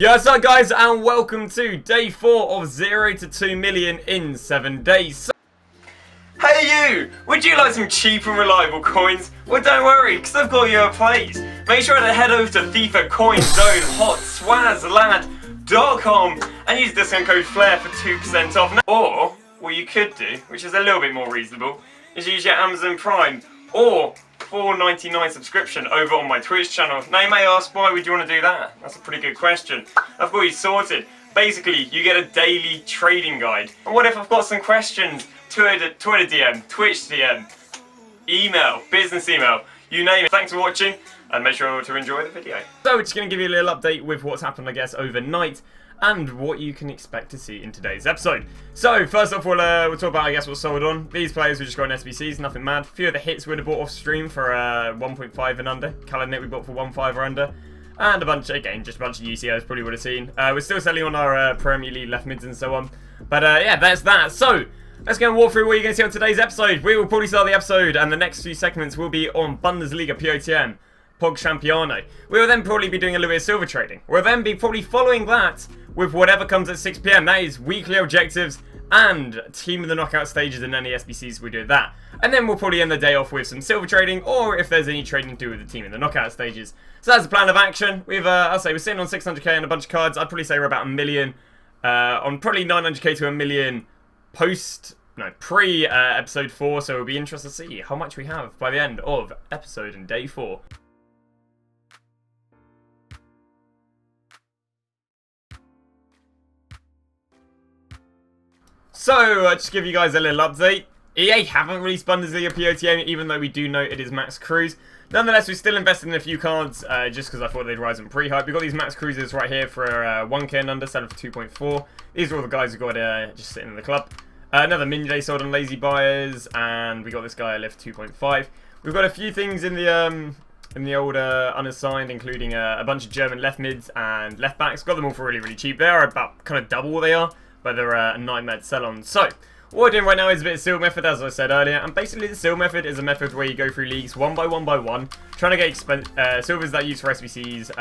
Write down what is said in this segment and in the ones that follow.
Yo, what's up guys, and welcome to day 4 of 0 to 2 million in 7 days. Hey you! Would you like some cheap and reliable coins? Well, don't worry, because I've got you a place. Make sure to head over to FIFA Coin Zone hotswazland.com and use discount code FLAIR for 2% off. Or, what you could do, which is a little bit more reasonable, is use your Amazon Prime or $4.99 subscription over on my Twitch channel. Now you may ask, why would you want to do that? That's a pretty good question. I've got you sorted. Basically, you get a daily trading guide. And what if I've got some questions? Twitter DM, Twitch DM, email, business email, you name it. Thanks for watching, and make sure to enjoy the video. So we're just going to give you a little update with what's happened, I guess, overnight, and what you can expect to see in today's episode. So, first off, we'll talk about, I guess, what's sold on. These players we just got on SBCs, nothing mad. A few of the hits we would have bought off stream for 1.5 and under. Caladnet we bought for 1.5 or under. And a bunch, again, just a bunch of UCOs probably would have seen. We're still selling on our Premier League left mids and so on. But yeah, that's that. So, let's go and walk through what you're going to see on today's episode. We will probably start the episode, and the next few segments will be on Bundesliga POTM. Pog Champiano. We will then probably be doing a little bit of silver trading. We'll then be probably following that with whatever comes at 6 PM. That is weekly objectives and team of the knockout stages and any SBCs we do that. And then we'll probably end the day off with some silver trading, or if there's any trading to do with the team in the knockout stages. So that's the plan of action. We've, I'll say we're sitting on 600k and a bunch of cards. I'd probably say we're about a million, on probably 900k to a million pre episode 4. So it'll be interesting to see how much we have by the end of episode and day 4. So, just to give you guys a little update, EA haven't released Bundesliga POTM, even though we do know it is Max Cruz. Nonetheless, we still invested in a few cards, just because I thought they'd rise in pre-hype. We've got these Max Cruzes right here for 1k and under, selling for 2.4. These are all the guys who got just sitting in the club. Another Minjay sold on lazy buyers, and we got this guy left 2.5. We've got a few things in the old unassigned, including a bunch of German left mids and left backs. Got them all for really, really cheap. They are about kind of double what they are, but they're a nightmare to sell on. So, what we're doing right now is a bit of silver method, as I said earlier, and basically the silver method is a method where you go through leagues one by one, trying to get silvers that are used for SBCs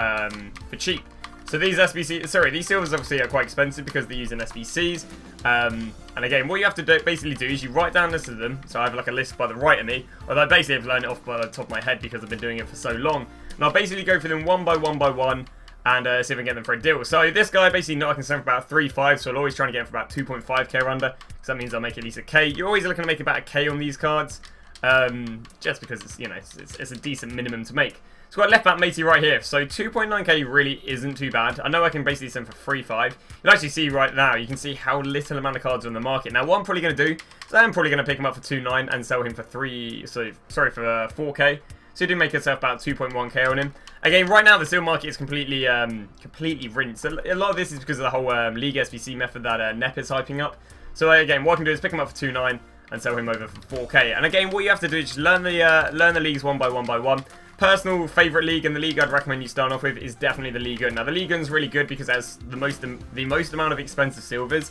for cheap. So these these silvers obviously are quite expensive because they're using SBCs. And again, what you have to basically do is you write down lists of them. So I have like a list by the right of me, although I basically have learned it off by the top of my head because I've been doing it for so long. And I'll basically go through them one by one, and see if I can get them for a deal. So this guy basically know I can sell for about 3.5, so I'll always try to get him for about 2.5k or under, because that means I'll make at least a k. You're always looking to make about a k on these cards, just because it's, you know, it's a decent minimum to make. So we've got left back matey right here, so 2.9k really isn't too bad. I know I can basically send for 3.5. You'll actually see right now, you can see how little amount of cards are on the market. Now what I'm probably going to do, is I'm probably going to pick him up for 2.9 and sell him for 4k. So you do make yourself about 2.1k on him. Again, right now the silver market is completely rinsed. A lot of this is because of the whole League SBC method that NEP is hyping up. So again, what I can do is pick him up for 2.9 and sell him over for 4k. And again, what you have to do is just learn the leagues one by one. Personal favourite league, and the league I'd recommend you start off with is definitely the Liga. Now the Liga's really good because it has the most amount of expensive silvers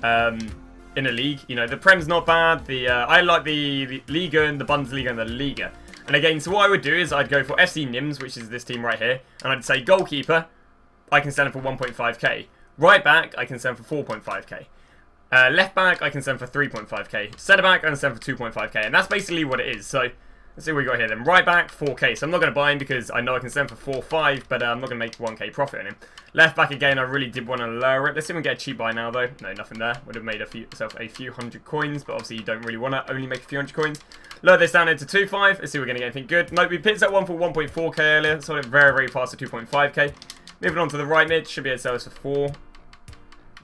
in a league. You know, the Prem's not bad. I like the Liga and the Bundesliga and the Liga. And again, so what I would do is I'd go for FC Nims, which is this team right here, and I'd say goalkeeper, I can sell him for 1.5k. Right back, I can send for 4.5k. Left back, I can send for 3.5k. Centre back, I can send for 2.5k. And that's basically what it is. So, let's see what we got here then. Right back, 4k. So I'm not going to buy him because I know I can send for 4.5, but I'm not going to make 1k profit on him. Left back again, I really did want to lower it. Let's see if we can get a cheap buy now though. No, nothing there. Would have made yourself a few hundred coins, but obviously you don't really want to only make a few hundred coins. Lower this down into 2.5. Let's see if we're going to get anything good. Nope, we picked that one for 1.4k earlier. Sold it very, very fast to 2.5k. Moving on to the right mid. Should be able to sell us for 4.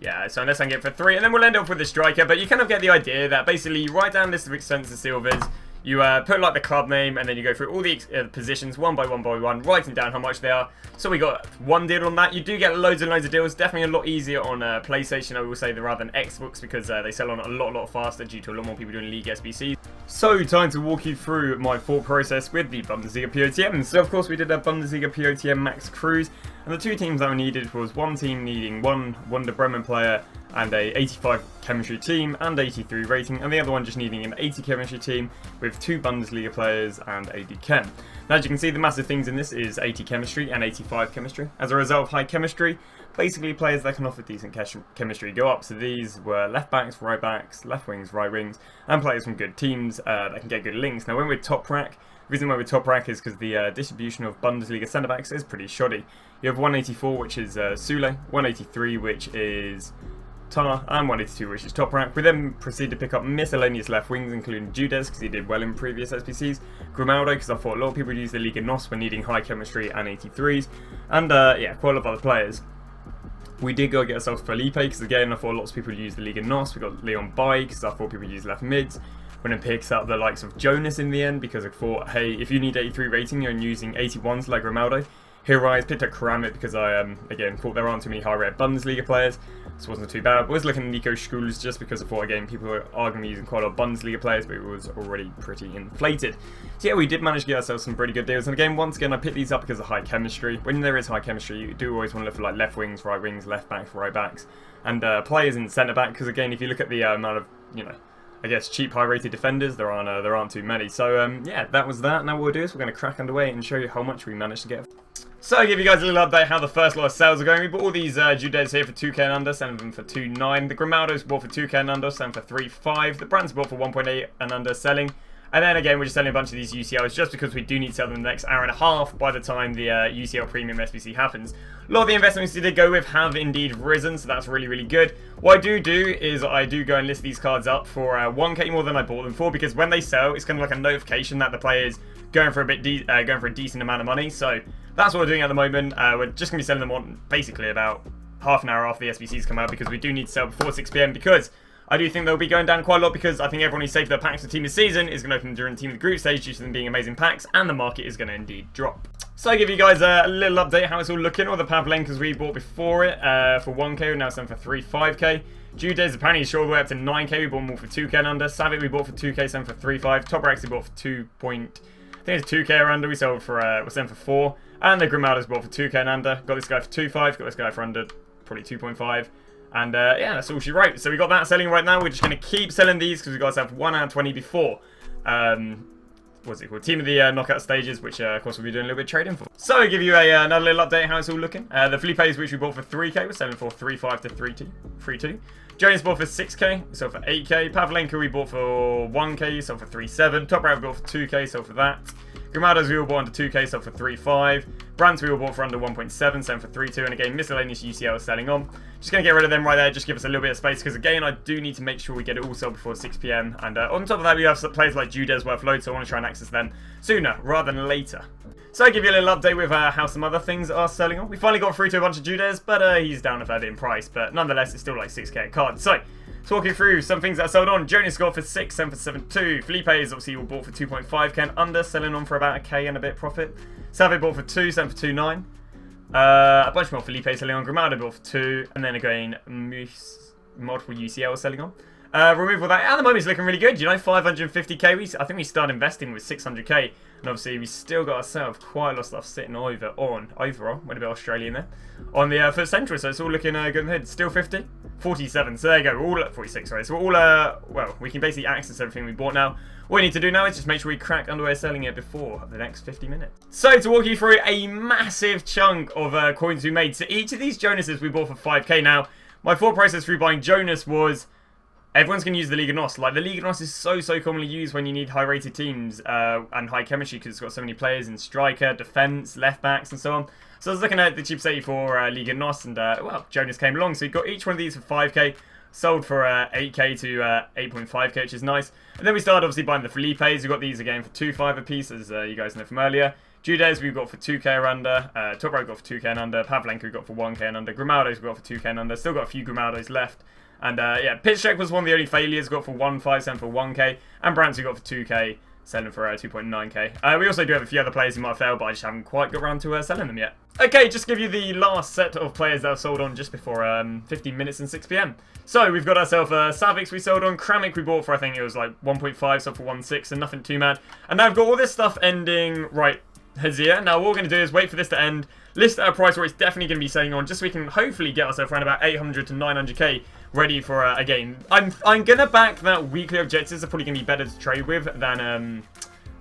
Yeah, so unless I can get it for 3. And then we'll end up with the striker. But you kind of get the idea that basically you write down a list of expensive silvers. You put like the club name, and then you go through all the positions one by one, writing down how much they are. So we got one deal on that. You do get loads and loads of deals. Definitely a lot easier on PlayStation, I will say, rather than Xbox, because they sell on a lot faster due to a lot more people doing League SBCs. So time to walk you through my thought process with the Bundesliga POTM. So of course we did a Bundesliga POTM Max Cruz, and the two teams that we needed was one team needing one Wonder Bremen player and a 85 chemistry team and 83 rating, and the other one just needing an 80 chemistry team with 2 Bundesliga players and 80 chem. Now, as you can see, the massive things in this is 80 chemistry and 85 chemistry. As a result of high chemistry, basically players that can offer decent chemistry go up. So these were left backs, right backs, left wings, right wings, and players from good teams that can get good links. Now when we're top rack, the reason why we're top rack is because the distribution of Bundesliga centre backs is pretty shoddy. You have 184, which is Sule, 183, which is Tar, and 182, which is top rack. We then proceed to pick up miscellaneous left wings, including Judes, because he did well in previous SBCs, Grimaldo, because I thought a lot of people use the Liga NOS when needing high chemistry and 83s, and yeah, quite a lot of other players. We did go get ourselves Felipe, because again, I thought lots of people use the Liga NOS. We got Leon Bai, because I thought people use left mids. We then picks up the likes of Jonas in the end, because I thought, hey, if you need 83 rating, you're using 81s like Grimaldo. Here I picked up Kramit because I, again, thought there aren't too many high-rate Bundesliga players. This wasn't too bad. I was looking at Nico Schools just because I thought, again, people are going to be using quite a lot of Bundesliga players, but it was already pretty inflated. So yeah, we did manage to get ourselves some pretty good deals. And again, once again, I picked these up because of high chemistry. When there is high chemistry, you do always want to look for like left wings, left backs, right backs, and players in centre back. Because again, if you look at the amount of, you know, I guess cheap high-rated defenders, there aren't too many. So yeah, that was that. Now what we'll do is we're going to crack underway and show you how much we managed to get. So I'll give you guys a little update how the first lot of sales are going. We bought all these Judes here for 2k and under, selling them for 2.9. The Grimaldos bought for 2k and under, selling for 3.5. The Brands bought for 1.8 and under, selling. And then again, we're just selling a bunch of these UCLs just because we do need to sell them in the next hour and a half by the time the UCL Premium SBC happens. A lot of the investments we did go with have indeed risen, so that's really, really good. What I do is I do go and list these cards up for 1k more than I bought them for, because when they sell, it's kind of like a notification that the player's going for a decent amount of money. So that's what we're doing at the moment. We're just going to be selling them on basically about half an hour after the SBCs come out, because we do need to sell before 6 PM, because I do think they'll be going down quite a lot, because I think everyone who's saved their packs for Team of the Season is going to open during Team of the Group stage due to them being amazing packs, and the market is going to indeed drop. So I give you guys a little update how it's all looking. All the Pavlenkers we bought before it for 1k, we're now selling for 3.5k. Judes apparently is short all the way up to 9k, we bought them all for 2k and under. Savic we bought for 2k, selling for 3.5. Top Rex we bought for 2. I think it's 2k or under, we sold for, we're selling for 4. And the Grimaldo's bought for 2k and under. Got this guy for 2.5, got this guy for under, probably 2.5. And yeah, that's all she wrote. So we got that selling right now. We're just going to keep selling these because we got ourselves 1 out of 20 before. What's it called? Team of the knockout stages, which of course we'll be doing a little bit of trading for. So I'll give you another little update how it's all looking. The Felipes, which we bought for 3k, we're selling for 3.5 to 3.2. Jonas bought for 6k, we sold for 8k. Pavlenka we bought for 1k, sold for 3.7. Top Round we bought for 2k, sold for that. Grimaldo's we all bought under 2k, sold for 3.5. Brands we all bought for under 1.7, selling for 3.2. And again, miscellaneous UCL is selling on. Just going to get rid of them right there, just give us a little bit of space, because again, I do need to make sure we get it all sold before 6 PM. And on top of that, we have players like Judes worth loads, so I want to try and access them sooner rather than later. So I'll give you a little update with how some other things are selling on. We finally got through to a bunch of Judes, but he's down a fair bit in price. But nonetheless, it's still like 6k a card. So, talking through some things that are sold on. Jonas got for 6, selling for 7.2. Felipe is obviously all bought for 2.5k and under, selling on for about a k and a bit profit. Savi bought for 2, selling for 2.9. A bunch more Felipe selling on. Grimaldo bought for 2, and then again, multiple UCL selling on. Removal that at the moment is looking really good. You know, 550k. I think we started investing with 600k, and obviously we still got ourselves quite a lot of stuff sitting went a bit Australian there, on the first central. So it's all looking good ahead. Still 50, 47. So there you go. We're all at 46. Sorry. So we're all well, we can basically access everything we bought now. What we need to do now is just make sure we crack underway selling it before the next 50 minutes. So to walk you through a massive chunk of coins we made. So each of these Jonases we bought for 5k. Now, my thought process through buying Jonas was, everyone's going to use the Liga NOS. Like, the Liga NOS is so commonly used when you need high-rated teams and high chemistry, because it's got so many players in striker, defence, left-backs, and so on. So I was looking at the cheap 84 Liga NOS, and, well, Jonas came along. So we got each one of these for 5k, sold for 8k to 8.5k, which is nice. And then we started, obviously, buying the Felipes. We got these again for 2.5 a piece, as you guys know from earlier. Judes we got for 2k or under. Top Row got for 2k and under. Pavlenka we got for 1k and under. Grimaldo's we got for 2k and under. Still got a few Grimaldos left. And yeah, Pitch Check was one of the only failures. Got for 1.5, selling for 1k. And Brands we got for 2k, selling for 2.9k. We also do have a few other players who might have failed, but I just haven't quite got around to selling them yet. Okay, just give you the last set of players that are sold on just before 15 minutes and 6 PM. So we've got ourselves Savics we sold on. Kramik we bought for, I think it was like 1.5, sold for 1.6, and nothing too mad. And now I've got all this stuff ending right here. Now what we're going to do is wait for this to end, list at a price where it's definitely going to be selling on, just so we can hopefully get ourselves around about 800 to 900k ready for a game. I'm going to back that weekly objectives are probably going to be better to trade with than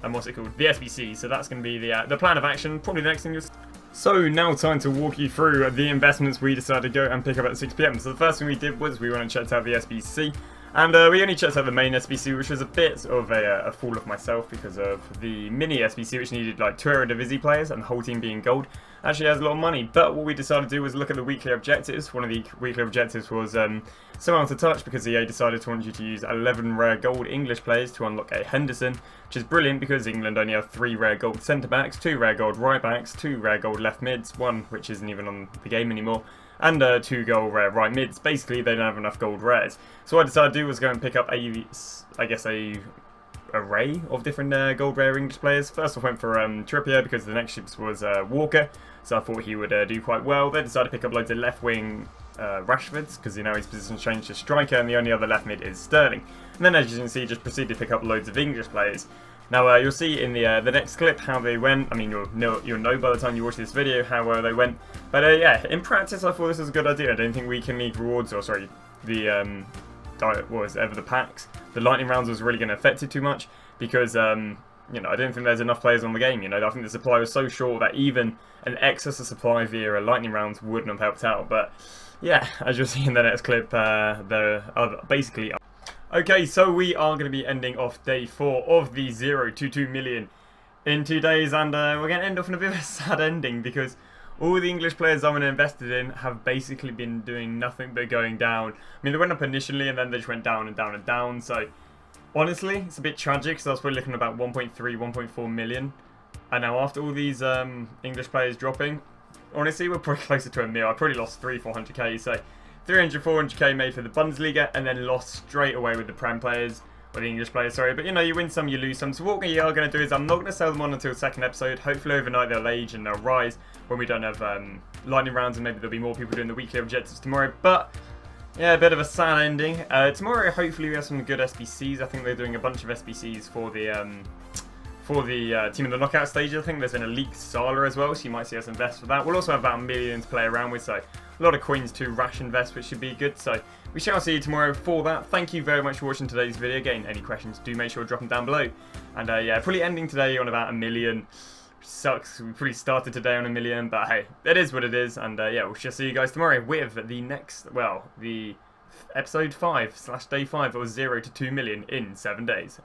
what's it called, the SBC. So that's going to be the plan of action. Probably the next thing you'll... So now time to walk you through the investments we decided to go and pick up at 6 PM. So the first thing we did was we went and checked out the SBC. And we only checked out the main SBC, which was a bit of a fool of myself because of the mini SBC, which needed like 2 Eredivisie players and the whole team being gold. Actually has a lot of money, but what we decided to do was look at the weekly objectives. One of the weekly objectives was someone to touch, because EA decided to want you to use 11 rare gold English players to unlock a Henderson, which is brilliant because England only have 3 rare gold centre backs, 2 rare gold right backs, 2 rare gold left mids, 1 which isn't even on the game anymore, and 2 gold rare right mids. Basically, they don't have enough gold rares. So what I decided to do was go and pick up a array of different gold rare English players. First I went for Trippier because the next ships was Walker, so I thought he would do quite well. Then decided to pick up loads of left wing Rashfords because you know his position changed to striker, and the only other left mid is Sterling. And then as you can see, just proceeded to pick up loads of English players. Now you'll see in the next clip how they went. I mean, you'll know by the time you watch this video how well they went. But yeah, in practice I thought this was a good idea. I don't think Weekend League rewards, or sorry, the what was ever the packs, the lightning rounds was really going to affect it too much because you know, I don't think there's enough players on the game. You know, I think the supply was so short that even an excess of supply via lightning rounds wouldn't have helped out. But yeah, as you'll see in the next clip, there are basically. Okay, so we are going to be ending off day 4 of the 0 to 2 million in 2 days, and we're going to end off in a bit of a sad ending because all the English players I'm invested in have basically been doing nothing but going down. I mean, they went up initially and then they just went down and down and down, so honestly, it's a bit tragic because I was probably looking at about 1.3, 1.4 million, and now after all these English players dropping, honestly, we're probably closer to a mil. I probably lost 400k, so 300, 400k made for the Bundesliga, and then lost straight away with the Prem players, or the English players, sorry. But you know, you win some, you lose some. So what we are going to do is I'm not going to sell them on until the second episode. Hopefully overnight they'll age and they'll rise when we don't have lightning rounds, and maybe there'll be more people doing the weekly objectives tomorrow. But yeah, a bit of a sad ending. Tomorrow, hopefully we have some good SBCs. I think they're doing a bunch of SBCs for the team in the knockout stage. I think there's been a leaked Salah as well, so you might see us invest for that. We'll also have about 1 million to play around with, so a lot of coins to rash invest, which should be good. So we shall see you tomorrow for that. Thank you very much for watching today's video. Again, any questions, do make sure to drop them down below. And yeah, probably ending today on about 1 million. Sucks, we probably started today on 1 million, but hey, it is what it is. And yeah, we shall see you guys tomorrow with the next, well, the episode 5/day 5 or 0 to 2 million in 7 days.